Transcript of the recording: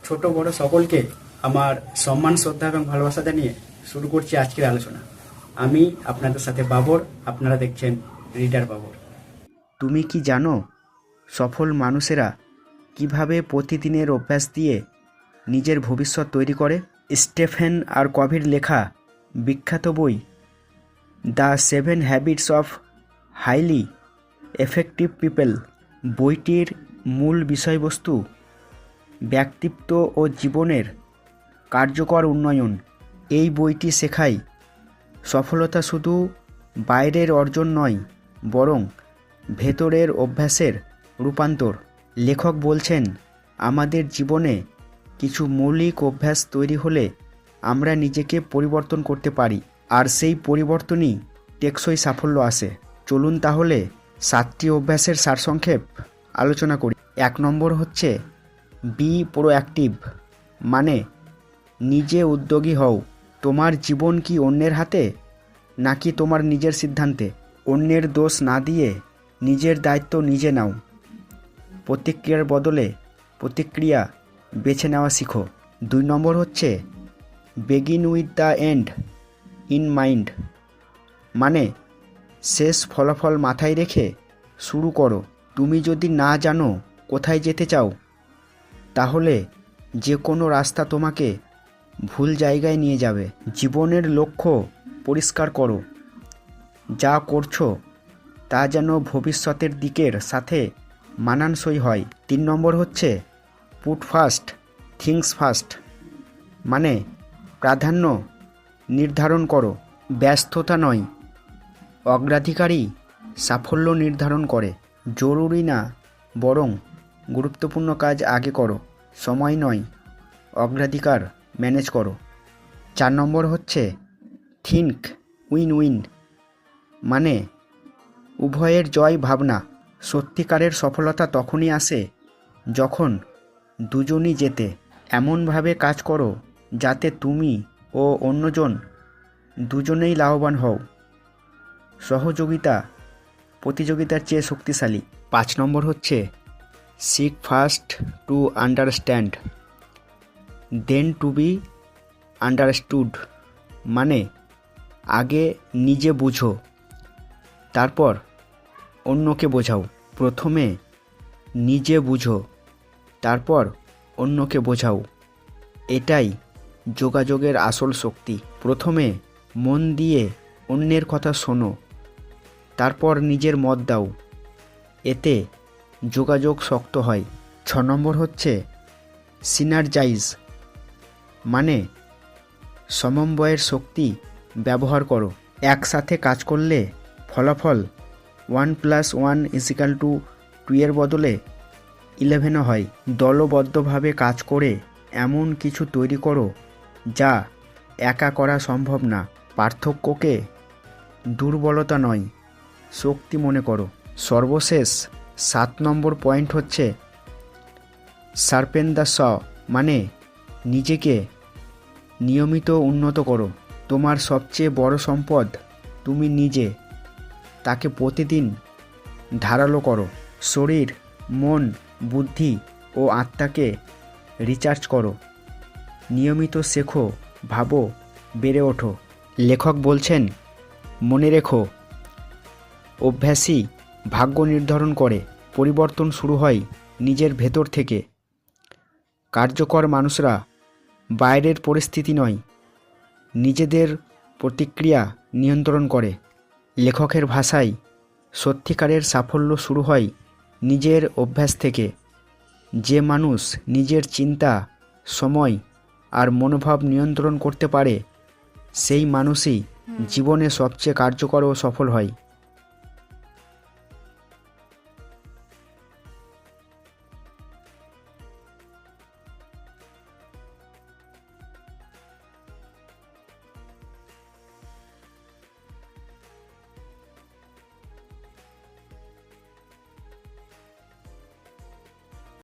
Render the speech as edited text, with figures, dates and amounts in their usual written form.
ছোট বড় সকলকে আমার সম্মান শ্রদ্ধা এবং ভালোবাসা জানিয়ে শুরু করছি আজকের আলোচনা। আমি আপনাদের সাথে বাবর, আপনারা দেখছেন রিডার বাবর। তুমি কি জানো সফল মানুষেরা কিভাবে প্রতিদিনের অভ্যাস দিয়ে নিজের ভবিষ্যৎ তৈরি করে? স্টেফেন আর কভির লেখা বিখ্যাত বই the 7 habits of highly effective people বইটির মূল বিষয়বস্তু ব্যক্তিত্ব ও জীবনের কার্যকর উন্নয়ন। এই বইটি শেখায় সফলতা শুধু বাইরের অর্জন নয়, বরং ভেতরের অভ্যাসের রূপান্তর। লেখক বলছেন, আমাদের জীবনে কিছু মৌলিক অভ্যাস তৈরি হলে আমরা নিজেকে পরিবর্তন করতে পারি, আর সেই পরিবর্তনই টেকসই সাফল্য আসে। চলুন তাহলে 7টি অভ্যাসের সারসংক্ষেপ আলোচনা করি। 1 নম্বর হচ্ছে বি প্রোঅ্যাক্টিভ, মানে নিজে উদ্যোগী হও। তোমার জীবন কি অন্যের হাতে, নাকি তোমার নিজের সিদ্ধান্তে? অন্যের দোষ না দিয়ে নিজের দায়িত্ব নিজে নাও। প্রতিক্রিয়ার বদলে প্রতিক্রিয়া বেছে নেওয়া শিখো। 2 নম্বর হচ্ছে begin with the end in mind, মানে শেষ ফলাফল মাথায় রেখে শুরু করো। তুমি যদি না জানো কোথায় যেতে চাও, তাহলে যে কোনো রাস্তা তোমাকে ভুল জায়গায় নিয়ে যাবে। জীবনের লক্ষ্য পরিষ্কার করো, যা করছো তা যেন ভবিষ্যতের দিকের সাথে মানানসই হয়। 3 নম্বর হচ্ছে পুট ফার্স্ট থিংস ফার্স্ট, মানে প্রাধান্য নির্ধারণ করো। ব্যস্ততা নয়, অগ্রাধিকারই সাফল্য নির্ধারণ করে। জরুরি না, বরং গুরুত্বপূর্ণ কাজ আগে করো। সময় নয়, অগ্রাধিকার ম্যানেজ করো। 4 নম্বর হচ্ছে থিঙ্ক উইন উইন, মানে উভয়ের জয় ভাবনা। সত্যিকারের সফলতা তখনই আসে যখন দুজনই জেতে। এমনভাবে কাজ করো যাতে তুমি ও অন্যজন দুজনেই লাভবান হও। সহযোগিতা প্রতিযোগিতার চেয়ে শক্তিশালী। 5 নম্বর হচ্ছে seek first to understand then to be understood, মানে আগে নিজে বুঝো, তারপর অন্যকে বোঝাও। প্রথমে নিজে বুঝো, তারপর অন্যকে বোঝাও। এটাই যোগাযোগের আসল শক্তি। প্রথমে মন দিয়ে অন্যের কথা শোনো, তারপর নিজের মত দাও। এতে যোগাযোগ শক্ত হয়। 6 নম্বর হচ্ছে সিনার্জাইজ, মানে সমন্বয়ের শক্তি ব্যবহার করো। একসাথে কাজ করলে ফলাফল 1+1=2 এর বদলে 11 হয়। দলবদ্ধভাবে কাজ করে এমন কিছু তৈরি করো যা একা করা সম্ভব না। পার্থক্যকে দুর্বলতা নয়, শক্তি মনে করো। সর্বশেষ 7 নম্বর পয়েন্ট হচ্ছে শার্পেন দ্য স, মানে নিজেকে নিয়মিত উন্নত করো। তোমার সবচেয়ে বড় সম্পদ তুমি নিজে, তাকে প্রতিদিন ধারালো করো। শরীর, মন, বুদ্ধি ও আত্মাকে রিচার্জ করো। নিয়মিত শেখো, ভাবো, বেড়ে ওঠো। লেখক বলছেন, মনে রেখো, অভ্যাসই ভাগ্য নির্ধারণ করে। পরিবর্তন শুরু হয় নিজের ভেতর থেকে। কার্যকর মানুষরা বাইরের পরিস্থিতি নয়, নিজেদের প্রতিক্রিয়া নিয়ন্ত্রণ করে। লেখকের ভাষায়, সত্যিকারের সাফল্য শুরু হয় নিজের অভ্যাস থেকে। যে মানুষ নিজের চিন্তা, সময় আর মনোভাব নিয়ন্ত্রণ করতে পারে, সেই মানুষই জীবনে সবচেয়ে কার্যকর ও সফল হয়।